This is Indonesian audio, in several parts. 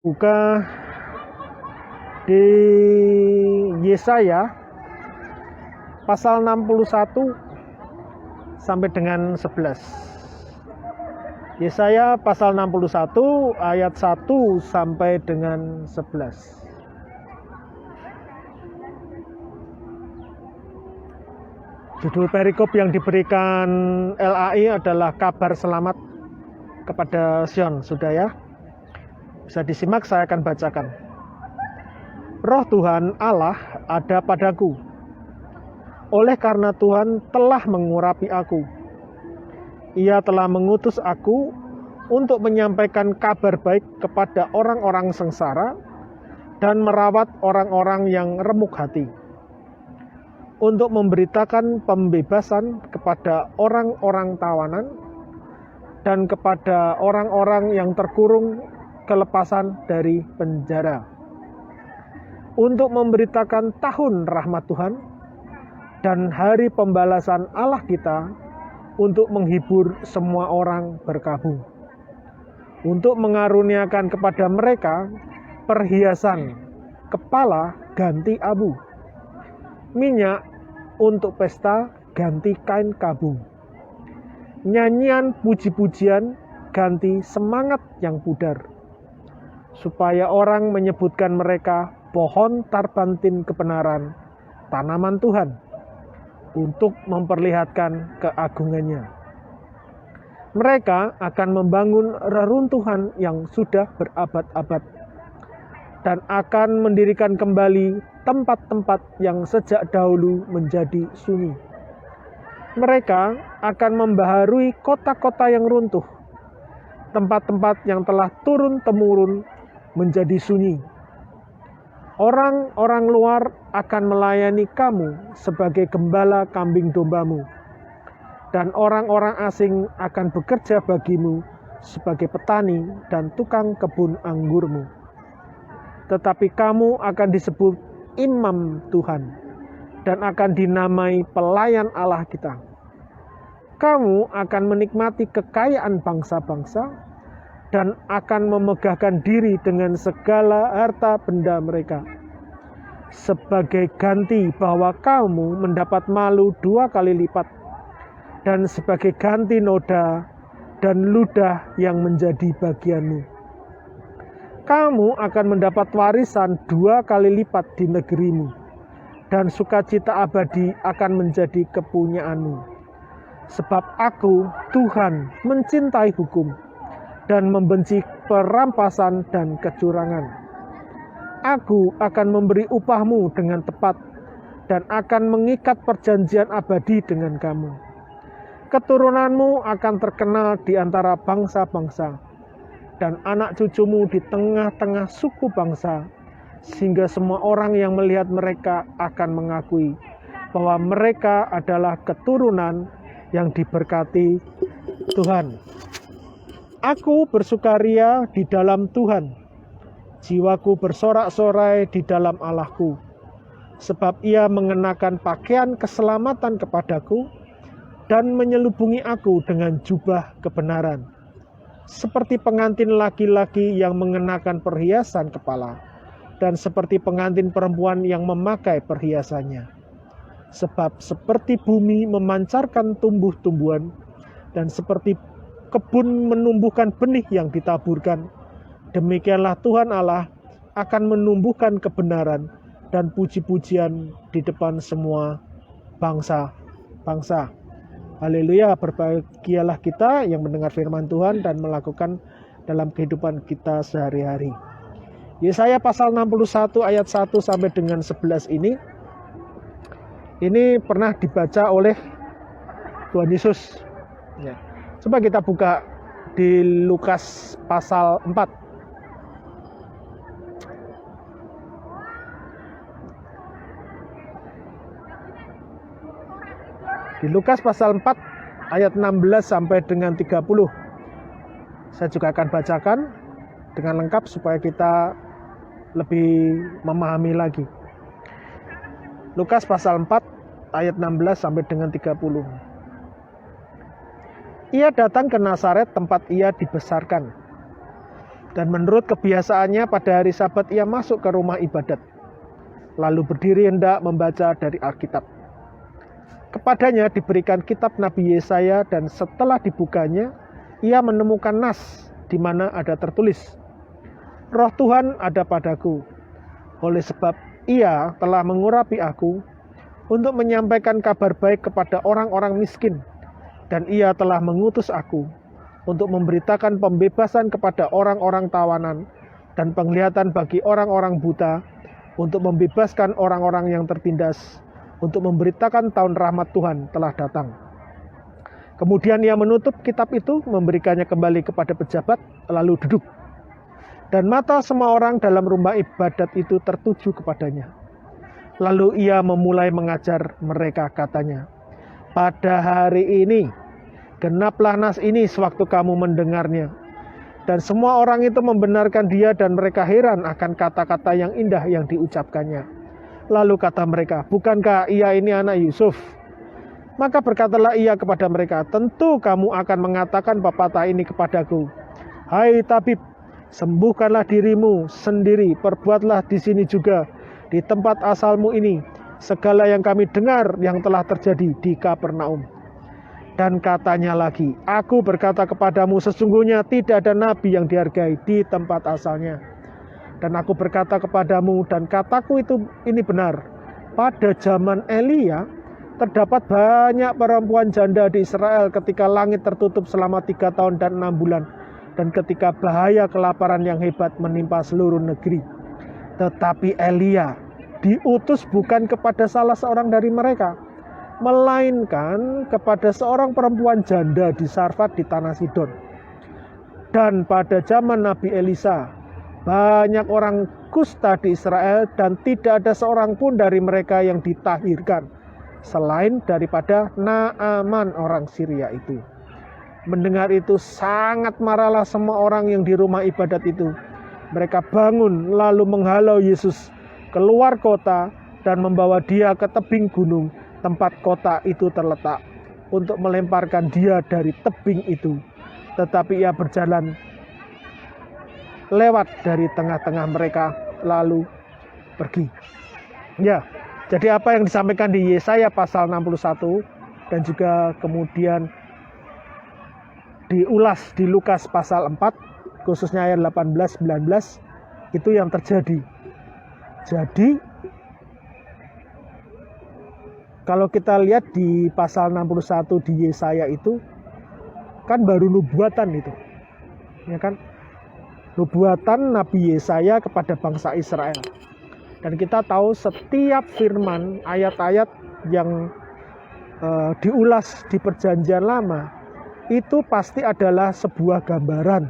Buka di Yesaya pasal 61 sampai dengan 11. Yesaya pasal 61 ayat 1 sampai dengan 11. Judul perikop yang diberikan LAI adalah kabar selamat kepada Sion. Sudah ya? Bisa disimak, saya akan bacakan. Roh Tuhan Allah ada padaku, oleh karena Tuhan telah mengurapi aku. Ia telah mengutus aku untuk menyampaikan kabar baik kepada orang-orang sengsara dan merawat orang-orang yang remuk hati, untuk memberitakan pembebasan kepada orang-orang tawanan dan kepada orang-orang yang terkurung kelepasan dari penjara, untuk memberitakan tahun rahmat Tuhan dan hari pembalasan Allah kita, untuk menghibur semua orang berkabung, untuk mengaruniakan kepada mereka perhiasan kepala ganti abu, minyak untuk pesta ganti kain kabung, nyanyian puji-pujian ganti semangat yang pudar, supaya orang menyebutkan mereka pohon tarbantin kebenaran, tanaman Tuhan, untuk memperlihatkan keagungannya. Mereka akan membangun reruntuhan yang sudah berabad-abad dan akan mendirikan kembali tempat-tempat yang sejak dahulu menjadi sunyi. Mereka akan membaharui kota-kota yang runtuh, tempat-tempat yang telah turun-temurun menjadi sunyi. Orang-orang luar akan melayani kamu sebagai gembala kambing dombamu, dan orang-orang asing akan bekerja bagimu sebagai petani dan tukang kebun anggurmu. Tetapi kamu akan disebut imam Tuhan dan akan dinamai pelayan Allah kita. Kamu akan menikmati kekayaan bangsa-bangsa dan akan memegahkan diri dengan segala harta benda mereka, sebagai ganti bahwa kamu mendapat malu 2 kali lipat, dan sebagai ganti noda dan ludah yang menjadi bagianmu. Kamu akan mendapat warisan 2 kali lipat di negerimu, dan sukacita abadi akan menjadi kepunyaanmu. Sebab aku, Tuhan, mencintai hukum dan membenci perampasan dan kecurangan. Aku akan memberi upahmu dengan tepat dan akan mengikat perjanjian abadi dengan kamu. Keturunanmu akan terkenal di antara bangsa-bangsa dan anak cucumu di tengah-tengah suku bangsa, sehingga semua orang yang melihat mereka akan mengakui bahwa mereka adalah keturunan yang diberkati Tuhan. Aku bersukaria di dalam Tuhan, jiwaku bersorak-sorai di dalam Allahku, sebab Ia mengenakan pakaian keselamatan kepadaku dan menyelubungi aku dengan jubah kebenaran, seperti pengantin laki-laki yang mengenakan perhiasan kepala, dan seperti pengantin perempuan yang memakai perhiasannya. Sebab seperti bumi memancarkan tumbuh-tumbuhan, dan seperti kebun menumbuhkan benih yang ditaburkan, demikianlah Tuhan Allah akan menumbuhkan kebenaran dan puji-pujian di depan semua bangsa-bangsa. Haleluya, berbahagialah kita yang mendengar firman Tuhan dan melakukan dalam kehidupan kita sehari-hari. Yesaya pasal 61 ayat 1 sampai dengan 11 ini pernah dibaca oleh Tuhan Yesus. Ya. Coba kita buka di Lukas pasal 4. Di Lukas pasal 4 ayat 16 sampai dengan 30. Saya juga akan bacakan dengan lengkap supaya kita lebih memahami lagi. Lukas pasal 4 ayat 16 sampai dengan 30. Ia datang ke Nazaret tempat ia dibesarkan. Dan menurut kebiasaannya pada hari Sabat ia masuk ke rumah ibadat, lalu berdiri hendak membaca dari Alkitab. Kepadanya diberikan kitab Nabi Yesaya, dan setelah dibukanya ia menemukan nas di mana ada tertulis, Roh Tuhan ada padaku, oleh sebab ia telah mengurapi aku untuk menyampaikan kabar baik kepada orang-orang miskin, dan ia telah mengutus aku untuk memberitakan pembebasan kepada orang-orang tawanan dan penglihatan bagi orang-orang buta, untuk membebaskan orang-orang yang tertindas, untuk memberitakan tahun rahmat Tuhan telah datang. Kemudian ia menutup kitab itu, memberikannya kembali kepada pejabat, lalu duduk. Dan mata semua orang dalam rumah ibadat itu tertuju kepadanya. Lalu ia memulai mengajar mereka, katanya, pada hari ini genaplah nas ini sewaktu kamu mendengarnya. Dan semua orang itu membenarkan dia, dan mereka heran akan kata-kata yang indah yang diucapkannya. Lalu kata mereka, bukankah ia ini anak Yusuf? Maka berkatalah ia kepada mereka, tentu kamu akan mengatakan pepatah ini kepadaku, hai tabib, sembuhkanlah dirimu sendiri, perbuatlah di sini juga, di tempat asalmu ini, segala yang kami dengar yang telah terjadi di Kapernaum. Dan katanya lagi, aku berkata kepadamu, sesungguhnya tidak ada nabi yang dihargai di tempat asalnya. Dan aku berkata kepadamu, dan kataku ini benar, pada zaman Elia terdapat banyak perempuan janda di Israel ketika langit tertutup selama 3 tahun dan 6 bulan, dan ketika bahaya kelaparan yang hebat menimpa seluruh negeri. Tetapi Elia diutus bukan kepada salah seorang dari mereka, melainkan kepada seorang perempuan janda di Sarfat di tanah Sidon. Dan pada zaman Nabi Elisa, banyak orang kusta di Israel, dan tidak ada seorang pun dari mereka yang ditahirkan, selain daripada Naaman orang Syria itu. Mendengar itu sangat marahlah semua orang yang di rumah ibadat itu. Mereka bangun lalu menghalau Yesus keluar kota dan membawa dia ke tebing gunung tempat kota itu terletak, untuk melemparkan dia dari tebing itu. Tetapi ia berjalan lewat dari tengah-tengah mereka lalu pergi. Ya, jadi apa yang disampaikan di Yesaya pasal 61 dan juga kemudian diulas di Lukas pasal 4 khususnya ayat 18-19 itu yang terjadi. Jadi kalau kita lihat di pasal 61 di Yesaya itu kan baru nubuatan itu, ya kan? Nubuatan Nabi Yesaya kepada bangsa Israel. Dan kita tahu setiap firman ayat-ayat yang diulas di Perjanjian Lama itu pasti adalah sebuah gambaran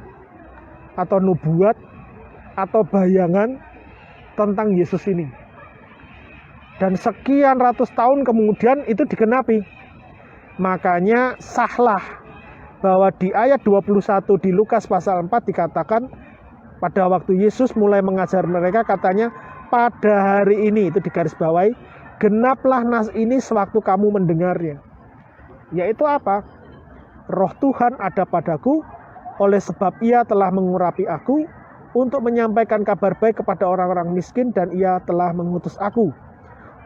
atau nubuat atau bayangan tentang Yesus ini. Dan sekian ratus tahun kemudian itu digenapi. Makanya sahlah bahwa di ayat 21 di Lukas pasal 4 dikatakan pada waktu Yesus mulai mengajar mereka, katanya pada hari ini, itu digarisbawahi, genaplah nas ini sewaktu kamu mendengarnya. Yaitu apa? Roh Tuhan ada padaku, oleh sebab ia telah mengurapi aku untuk menyampaikan kabar baik kepada orang-orang miskin, dan ia telah mengutus aku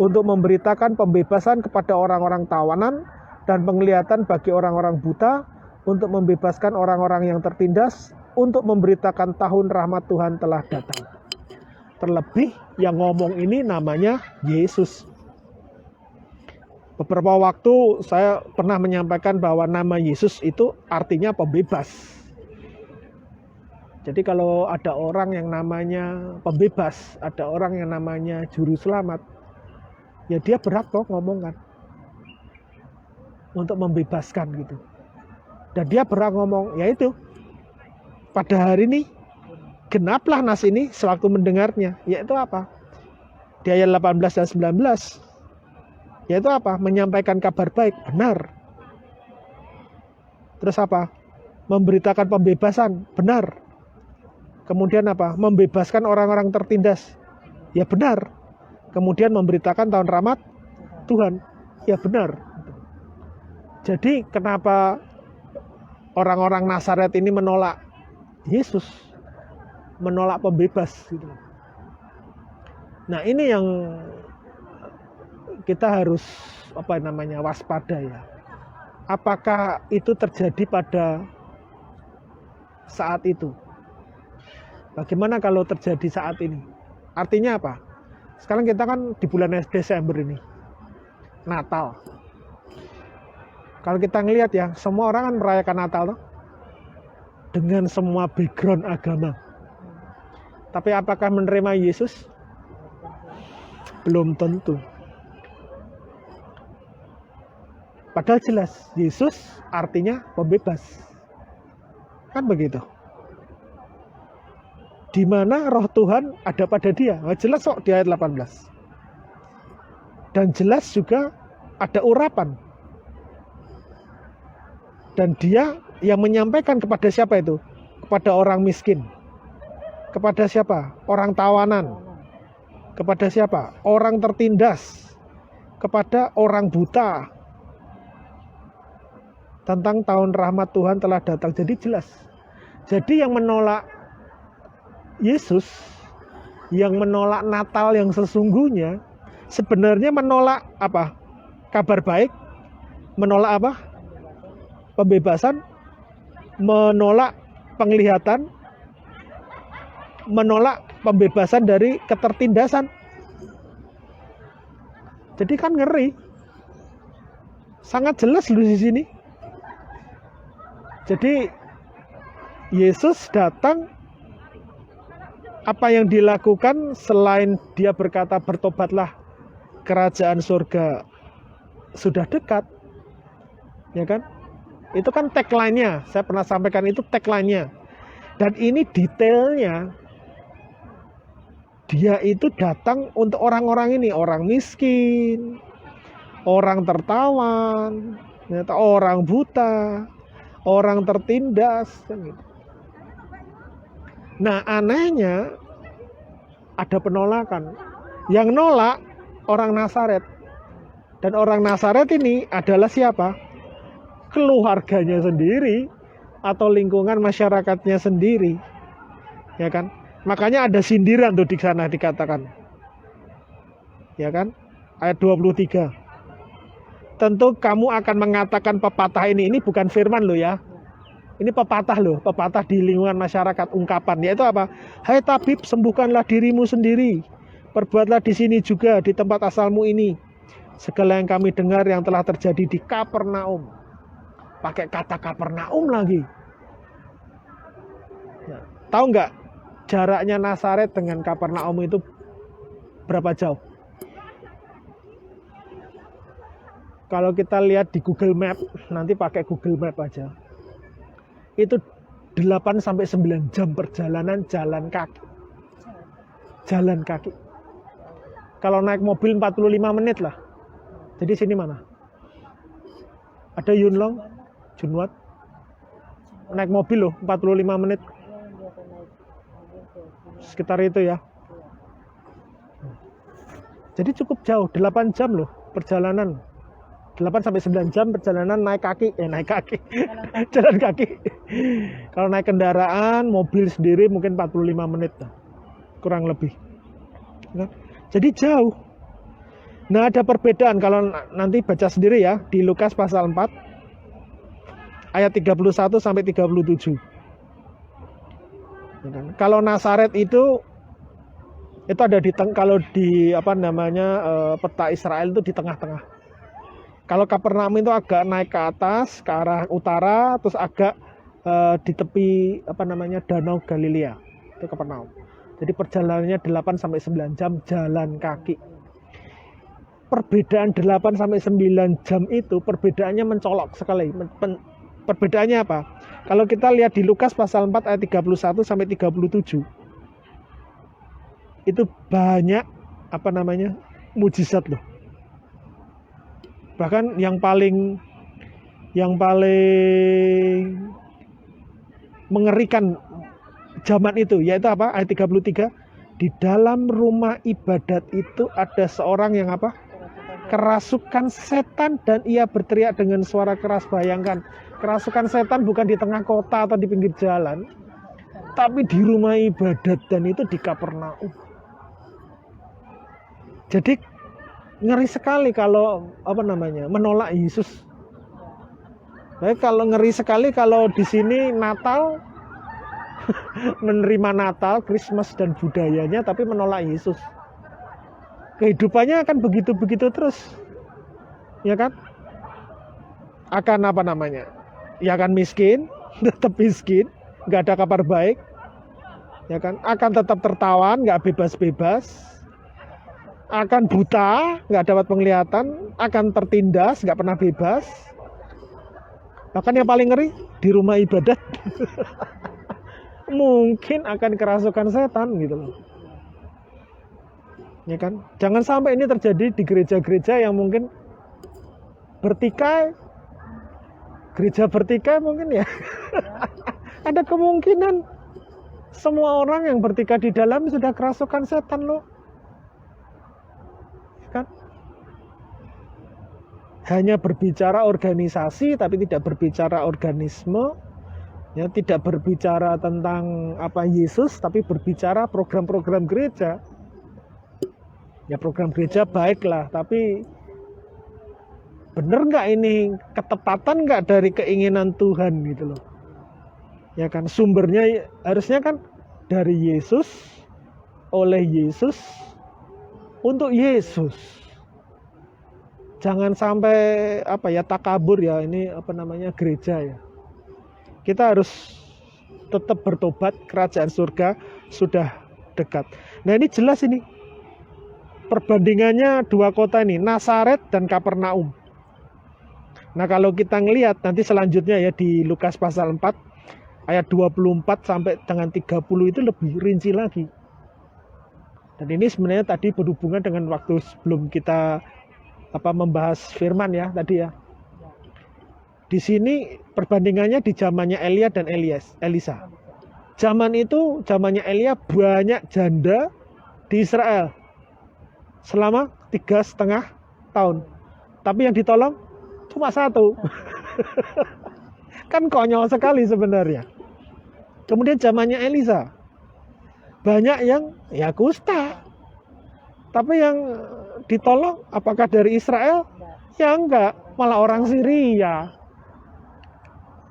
untuk memberitakan pembebasan kepada orang-orang tawanan dan penglihatan bagi orang-orang buta, untuk membebaskan orang-orang yang tertindas, untuk memberitakan tahun rahmat Tuhan telah datang. Terlebih yang ngomong ini namanya Yesus. Beberapa waktu saya pernah menyampaikan bahwa nama Yesus itu artinya pembebas. Jadi kalau ada orang yang namanya pembebas, ada orang yang namanya juru selamat, ya dia berat kok ngomong kan, untuk membebaskan gitu. Dan dia berang ngomong, yaitu pada hari ini genaplah nas ini sewaktu mendengarnya. Yaitu apa? Di ayat 18 dan 19. Yaitu apa? Menyampaikan kabar baik, benar. Terus apa? Memberitakan pembebasan, benar. Kemudian apa? Membebaskan orang-orang tertindas, ya benar. Kemudian memberitakan tahun rahmat Tuhan, ya benar. Jadi kenapa orang-orang Nazaret ini menolak Yesus? menolak pembebas gitu. Nah, ini yang kita harus waspada ya. Apakah itu terjadi pada saat itu? Bagaimana kalau terjadi saat ini? Artinya apa? Sekarang kita kan di bulan Desember ini, Natal. Kalau kita ngelihat ya, semua orang kan merayakan Natal toh? Dengan semua background agama. Tapi apakah menerima Yesus? Belum tentu. Padahal jelas, Yesus artinya pembebas. Kan begitu. Di mana roh Tuhan ada pada dia. Nah, jelas kok di ayat 18. Dan jelas juga ada urapan. Dan dia yang menyampaikan kepada siapa itu? Kepada orang miskin. Kepada siapa? Orang tawanan. Kepada siapa? Orang tertindas. Kepada orang buta. Tentang tahun rahmat Tuhan telah datang. Jadi jelas. Jadi yang menolak Yesus, yang menolak Natal yang sesungguhnya, sebenarnya menolak apa? Kabar baik. Menolak apa? Pembebasan. Menolak penglihatan. Menolak pembebasan dari ketertindasan. Jadi kan ngeri. Sangat jelas loh di sini. Jadi Yesus datang, apa yang dilakukan selain dia berkata bertobatlah, kerajaan surga sudah dekat, ya kan? Itu kan tagline-nya, saya pernah sampaikan itu tagline-nya. Dan ini detailnya, dia itu datang untuk orang-orang ini, orang miskin, orang tertawan, orang buta, orang tertindas, kan gitu. Nah, anehnya ada penolakan. Yang nolak orang Nazaret. Dan orang Nazaret ini adalah siapa? Keluarganya sendiri atau lingkungan masyarakatnya sendiri. Ya kan? Makanya ada sindiran tuh di sana dikatakan. Ya kan? Ayat 23. Tentu kamu akan mengatakan pepatah ini bukan firman loh ya. Ini pepatah loh, pepatah di lingkungan masyarakat, ungkapan. Yaitu apa? Hai tabib, sembuhkanlah dirimu sendiri. Perbuatlah di sini juga, di tempat asalmu ini. Segala yang kami dengar yang telah terjadi di Kapernaum. Pakai kata Kapernaum lagi. Nah, tahu nggak jaraknya Nazaret dengan Kapernaum itu berapa jauh? Kalau kita lihat di Google Map, nanti pakai Google Map aja. Itu 8 sampai 9 jam perjalanan jalan kaki. Jalan kaki. Kalau naik mobil 45 menit lah. Jadi sini mana? Ada Yunlong, Junwat. Naik mobil loh 45 menit. Sekitar itu ya. Jadi cukup jauh, 8 jam loh perjalanan. 8 sampai 9 jam perjalanan naik kaki. Jalan kaki. Kalau naik kendaraan, mobil sendiri mungkin 45 menit. Kurang lebih. Jadi jauh. Nah, ada perbedaan kalau nanti baca sendiri ya di Lukas pasal 4 ayat 31 sampai 37. Kalau Nazaret itu ada kalau di peta Israel itu di tengah-tengah. Kalau Kapernaum itu agak naik ke atas ke arah utara, terus agak di tepi Danau Galilea. Itu Kapernaum. Jadi perjalanannya 8 sampai 9 jam jalan kaki. Perbedaan 8 sampai 9 jam itu perbedaannya mencolok sekali. Perbedaannya apa? Kalau kita lihat di Lukas pasal 4 ayat 31 sampai 37. Itu banyak mujizat loh. Bahkan yang paling mengerikan zaman itu yaitu apa? Ayat 33, di dalam rumah ibadat itu ada seorang yang kerasukan setan dan ia berteriak dengan suara keras. Bayangkan, kerasukan setan bukan di tengah kota atau di pinggir jalan, tapi di rumah ibadat, dan itu di Kapernaum. Jadi ngeri sekali kalau menolak Yesus. Kalau ngeri sekali kalau di sini Natal menerima Natal, Christmas dan budayanya, tapi menolak Yesus. Kehidupannya akan begitu-begitu terus, ya kan? Akan ya akan miskin, tetap miskin, nggak ada kabar baik, ya kan? Akan tetap tertawan, nggak bebas-bebas, akan buta, nggak dapat penglihatan, akan tertindas, nggak pernah bebas. Bahkan yang paling ngeri di rumah ibadat mungkin akan kerasukan setan gitu loh. Ya kan? Jangan sampai ini terjadi di gereja-gereja yang mungkin bertikai. Gereja bertikai mungkin ya. Ada kemungkinan semua orang yang bertikai di dalam sudah kerasukan setan loh. Kan? Hanya berbicara organisasi tapi tidak berbicara organisme. Ya, tidak berbicara tentang Yesus, tapi berbicara program-program gereja. Ya program gereja baiklah, tapi bener nggak ini, ketepatan nggak dari keinginan Tuhan gitu loh. Ya kan, sumbernya harusnya kan dari Yesus, oleh Yesus, untuk Yesus. Jangan sampai takabur ya, ini gereja ya. Kita harus tetap bertobat, kerajaan surga sudah dekat. Nah ini jelas ini. Perbandingannya dua kota ini, Nazaret dan Kapernaum. Nah kalau kita ngelihat nanti selanjutnya ya di Lukas pasal 4 ayat 24 sampai dengan 30 itu lebih rinci lagi. Dan ini sebenarnya tadi berhubungan dengan waktu sebelum kita membahas firman ya tadi ya. Di sini perbandingannya di zamannya Elia dan Elisa. Zamannya Elia banyak janda di Israel selama 3,5 tahun. Tapi yang ditolong cuma 1. Kan konyol sekali sebenarnya. Kemudian zamannya Elisa. Banyak yang kusta. Tapi yang ditolong apakah dari Israel? Ya enggak, malah orang Syria.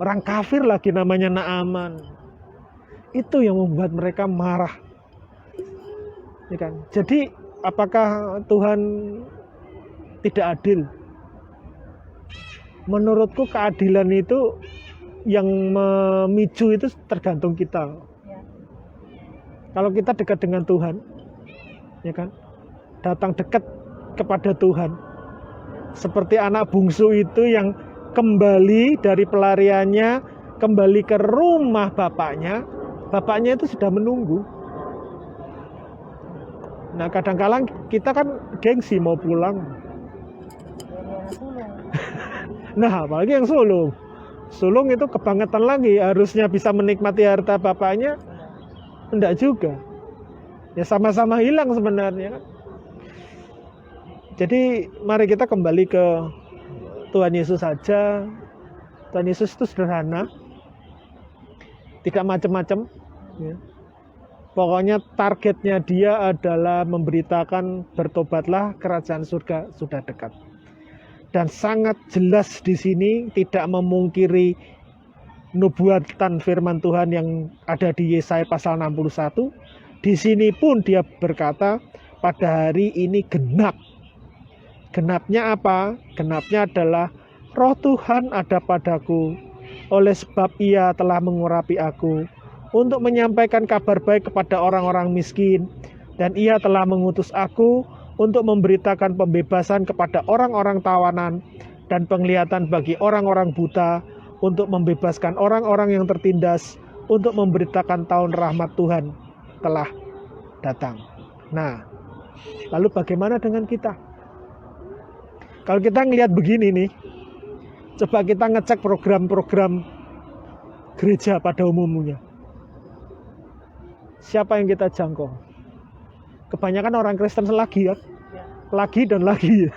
Orang kafir lagi namanya Naaman. Itu yang membuat mereka marah. Ya kan? Jadi apakah Tuhan tidak adil? Menurutku keadilan itu yang memicu itu tergantung kita. Kalau kita dekat dengan Tuhan, ya kan, datang dekat kepada Tuhan, seperti anak bungsu itu yang kembali dari pelariannya, kembali ke rumah bapaknya itu sudah menunggu. Nah kadang-kadang kita kan gengsi mau pulang. Nah apalagi yang sulung. Sulung itu kebangetan lagi, harusnya bisa menikmati harta bapaknya, enggak juga. Ya sama-sama hilang sebenarnya. Jadi mari kita kembali ke Tuhan Yesus saja. Tuhan Yesus itu sederhana, tidak macam-macam. Ya. Pokoknya targetnya dia adalah memberitakan bertobatlah, kerajaan surga sudah dekat. Dan sangat jelas di sini tidak memungkiri nubuatan firman Tuhan yang ada di Yesaya pasal 61. Di sini pun dia berkata pada hari ini genap. Genapnya apa? Genapnya adalah Roh Tuhan ada padaku, oleh sebab Ia telah mengurapi aku untuk menyampaikan kabar baik kepada orang-orang miskin, dan Ia telah mengutus aku untuk memberitakan pembebasan kepada orang-orang tawanan dan penglihatan bagi orang-orang buta, untuk membebaskan orang-orang yang tertindas, untuk memberitakan tahun rahmat Tuhan telah datang. Nah, lalu bagaimana dengan kita? Kalau kita ngelihat begini nih, coba kita ngecek program-program gereja pada umumnya. Siapa yang kita jangkau? Kebanyakan orang Kristen lagi ya. Lagi dan lagi.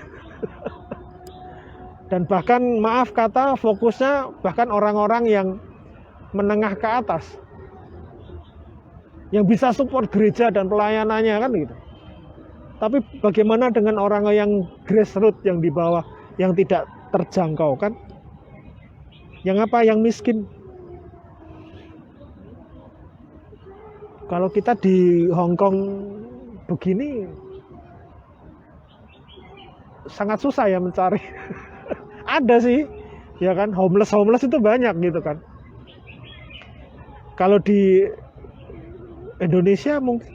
Dan bahkan maaf kata fokusnya bahkan orang-orang yang menengah ke atas. yang bisa support gereja dan pelayanannya kan gitu. Tapi bagaimana dengan orang yang grassroots, yang di bawah, yang tidak terjangkau kan? Yang apa? Yang miskin. Kalau kita di Hong Kong begini sangat susah ya mencari. Ada sih, ya kan, homeless itu banyak gitu kan. Kalau di Indonesia mungkin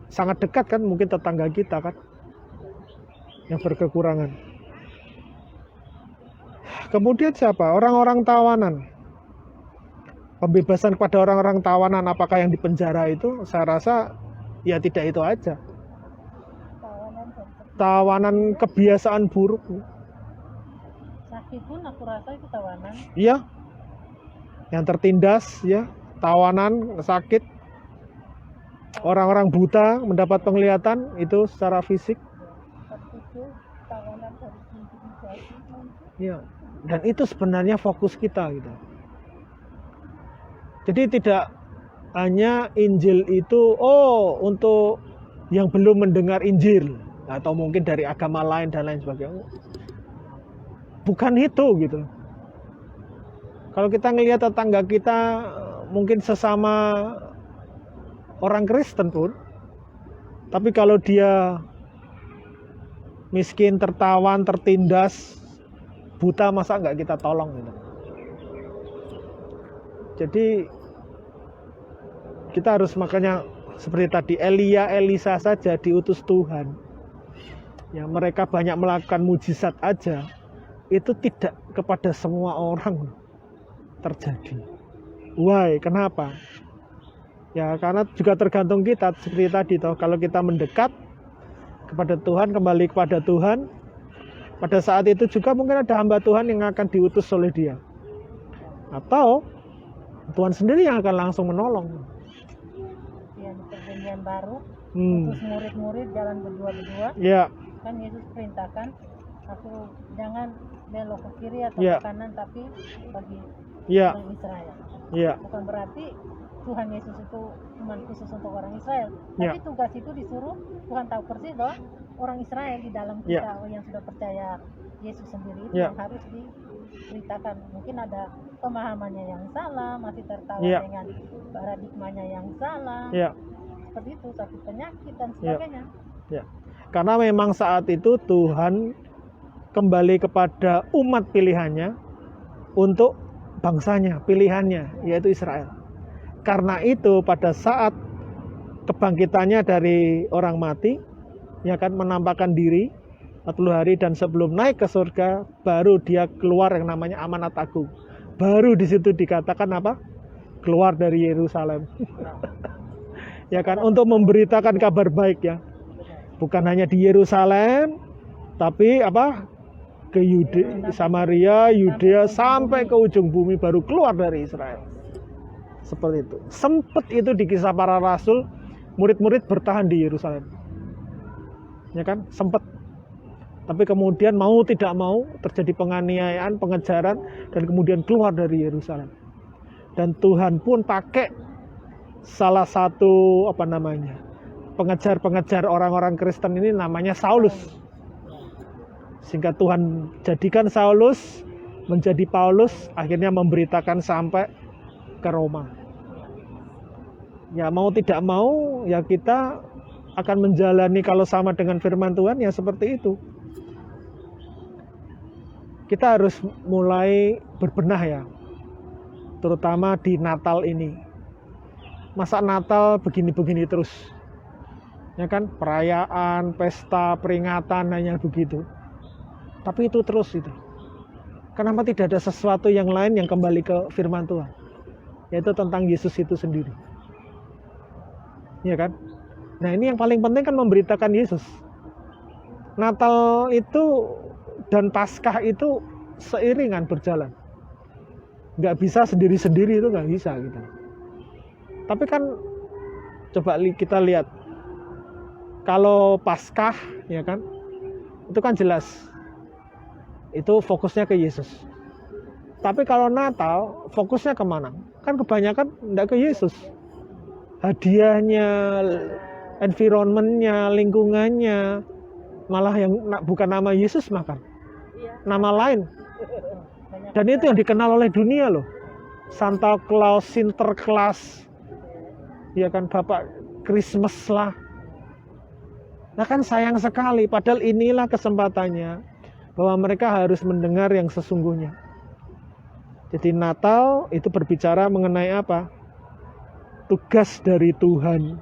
sangat dekat kan, mungkin tetangga kita kan yang berkekurangan. Kemudian siapa? Orang-orang tawanan. Pembebasan kepada orang-orang tawanan, apakah yang di penjara itu? Saya rasa ya tidak itu aja. Tawanan kebiasaan buruk. Sakit pun aku rasa itu tawanan. Iya. Yang tertindas ya, tawanan, sakit. Orang-orang buta mendapat penglihatan itu secara fisik. Tawanan dari intimidasi. Iya. Dan itu sebenarnya fokus kita gitu. Jadi tidak hanya Injil itu untuk yang belum mendengar Injil atau mungkin dari agama lain dan lain sebagainya. Bukan itu gitu. Kalau kita ngelihat tetangga kita mungkin sesama orang Kristen pun, tapi kalau dia miskin, tertawan, tertindas, buta, masa nggak kita tolong gitu. Jadi kita harus, makanya seperti tadi Elia, Elisa saja diutus Tuhan. Ya, mereka banyak melakukan mujizat aja, itu tidak kepada semua orang terjadi. Why? Kenapa? Ya karena juga tergantung kita, seperti tadi toh, kalau kita mendekat kepada Tuhan, kembali kepada Tuhan, pada saat itu juga mungkin ada hamba Tuhan yang akan diutus oleh Dia, atau Tuhan sendiri yang akan langsung menolong. Yang perjanjian baru, utus murid-murid jalan berdua-berdua. Ya. Kan Yesus perintahkan, aku jangan belok ke kiri atau Ya. ke kanan, tapi bagi Ya. orang Israel. Ya. Bukan berarti Tuhan Yesus itu cuma khusus untuk orang Israel, Ya. tapi tugas itu disuruh, Tuhan tahu persis bahwa orang Israel di dalam kita yang sudah percaya Yesus sendiri itu yang harus diberitakan. Mungkin ada pemahamannya yang salah, masih tertawa dengan paradigmanya yang salah, seperti itu, sakit penyakit dan sebagainya. Ya. Karena memang saat itu Tuhan kembali kepada umat pilihannya untuk bangsanya, pilihannya, yaitu Israel. Karena itu pada saat kebangkitannya dari orang mati, ya kan, menampakkan diri 40 hari dan sebelum naik ke surga, baru dia keluar yang namanya amanat agung. Baru di situ dikatakan apa? Keluar dari Yerusalem. Ya kan, untuk memberitakan kabar baik ya. Bukan hanya di Yerusalem, tapi apa? Ke Samaria, Yudea, sampai ke ujung bumi, baru keluar dari Israel. Seperti itu. Sempat itu di Kisah Para Rasul, murid-murid bertahan di Yerusalem. Ya kan? Sempat. Tapi kemudian mau tidak mau terjadi penganiayaan, pengejaran, dan kemudian keluar dari Yerusalem. Dan Tuhan pun pakai salah satu pengejar-pengejar orang-orang Kristen ini, namanya Saulus. Sehingga Tuhan jadikan Saulus menjadi Paulus, akhirnya memberitakan sampai ke Roma. Ya mau tidak mau, ya kita akan menjalani, kalau sama dengan firman Tuhan ya seperti itu. Kita harus mulai berbenah ya, terutama di Natal ini. Masa Natal begini-begini terus, ya kan, perayaan, pesta, peringatan hanya begitu. Tapi itu terus itu. Kenapa tidak ada sesuatu yang lain yang kembali ke firman Tuhan, yaitu tentang Yesus itu sendiri, ya kan? Nah ini yang paling penting kan, memberitakan Yesus. Natal itu dan Paskah itu seiringan berjalan. Nggak bisa sendiri-sendiri, itu nggak bisa gitu. Tapi kan coba kita lihat, kalau Paskah ya kan, itu kan jelas itu fokusnya ke Yesus. Tapi kalau Natal fokusnya kemana? Kan kebanyakan nggak ke Yesus, hadiahnya, environmentnya, lingkungannya, malah yang bukan nama Yesus makan, nama lain. Dan itu yang dikenal oleh dunia loh. Santa Claus, Sinterklas, ya kan, Bapak Christmas lah. Nah kan sayang sekali, padahal inilah kesempatannya bahwa mereka harus mendengar yang sesungguhnya. Jadi Natal itu berbicara mengenai apa? Tugas dari Tuhan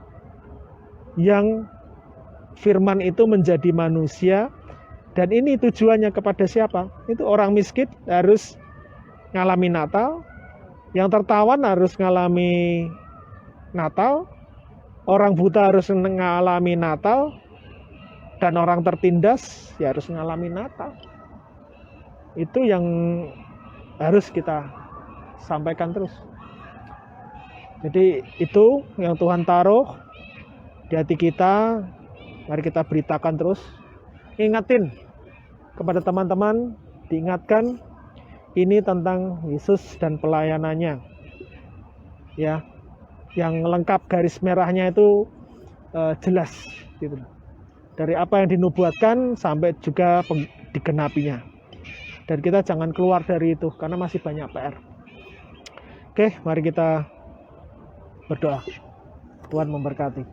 yang firman itu menjadi manusia, dan ini tujuannya kepada siapa? Itu orang miskin harus ngalami Natal, yang tertawan harus ngalami Natal, orang buta harus ngalami Natal, dan orang tertindas ya harus ngalami Natal. Itu yang harus kita sampaikan terus. Jadi itu yang Tuhan taruh di hati kita, mari kita beritakan terus. Ingatin kepada teman-teman, diingatkan ini tentang Yesus dan pelayanannya. Ya, yang lengkap garis merahnya itu jelas gitu. Dari apa yang dinubuatkan sampai juga digenapinya. Dan kita jangan keluar dari itu karena masih banyak PR. Oke, mari kita berdoa. Tuhan memberkati.